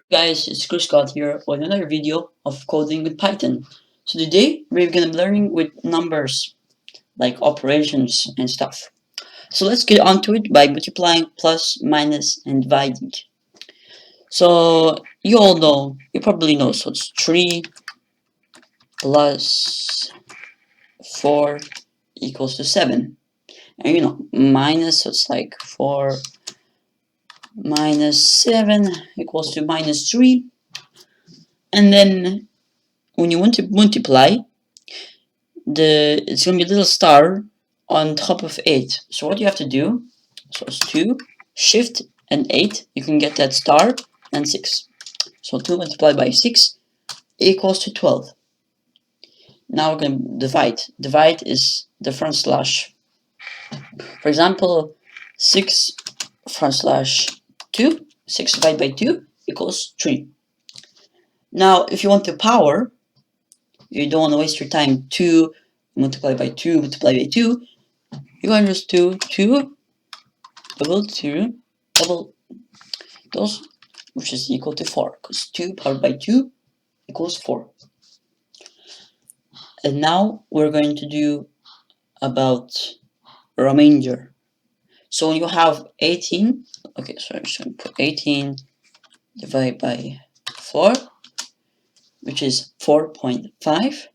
Guys, it's Chris Scott here with another video of coding with Python. So today we're gonna be learning with numbers like operations and stuff. So let's get onto it by multiplying, plus, minus, and dividing. So you all know, you probably know, so it's 3 plus 4 equals to 7. And you know, minus, so it's like 4 minus 7 equals to minus 3. And then when you want to multiply, it's gonna be a little star on top of 8. So what you have to do, so it's 2, shift and 8, you can get that star and 6. So 2 multiplied by 6 equals to 12. Now we're gonna divide. Divide is the front slash. For example, 6 front slash 2, 6 divided by 2 equals 3. Now if you want the power, you don't want to waste your time, 2 multiplied by 2 multiplied by 2, you're going to just do 2 double 2 double those, which is equal to 4, because 2 powered by 2 equals 4. And now we're going to do about remainder. So when you have 18, okay, sorry, so put 18 divided by 4, which is 4.5,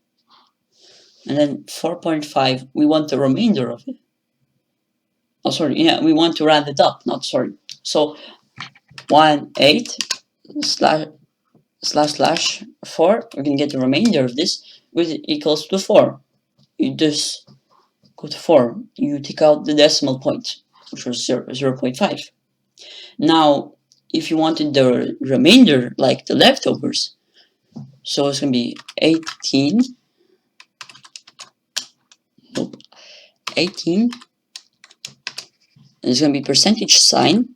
and then 4.5, we want the remainder of it. Oh, sorry, yeah, we want to round it up, not sorry. So 1/8 slash 4, we can get the remainder of this, which equals to 4. You just go to 4, you take out the decimal point, which was 0.5. Now, if you wanted the remainder, like the leftovers, so it's going to be 18, nope, 18, and it's going to be percentage sign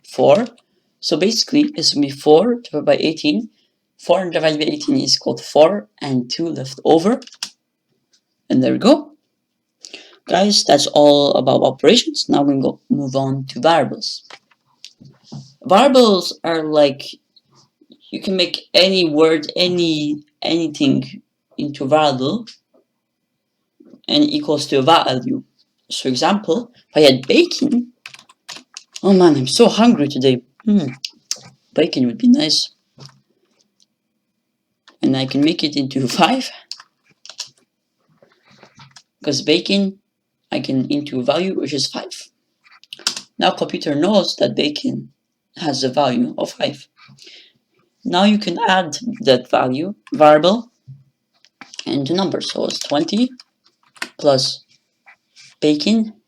4. So basically, it's going to be 4 divided by 18. 4 divided by 18 is equal to 4, and 2 left over. And there we go. Guys, that's all about operations. Now we're going to move on to variables. Variables are like, you can make any word, anything into variable and equals to a value. So example, if I had bacon, oh man, I'm so hungry today. Bacon would be nice. And I can make it into 5. Because bacon, I can into a value which is 5. Now computer knows that bacon has a value of 5. Now you can add that value, variable, into numbers. So it's 20 plus bacon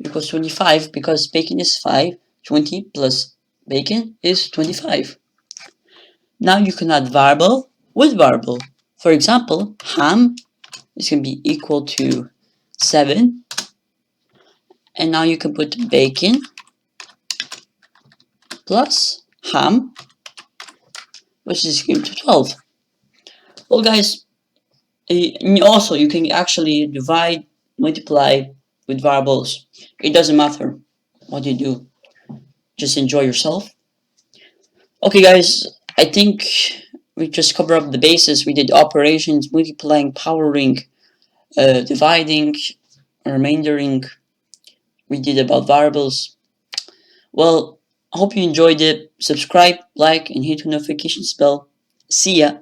equals 25, because bacon is 5. 20 plus bacon is 25. Now you can add variable with variable. For example, ham is going to be equal to 7. And now you can put bacon plus ham, which is equal to 12. Well, guys, also you can actually divide, multiply with variables. It doesn't matter what you do. Just enjoy yourself. Okay, guys, I think we just covered up the bases. We did operations, multiplying, powering, dividing, remaindering. We did about variables. Well, I hope you enjoyed it. Subscribe, like, and hit the notifications bell. See ya.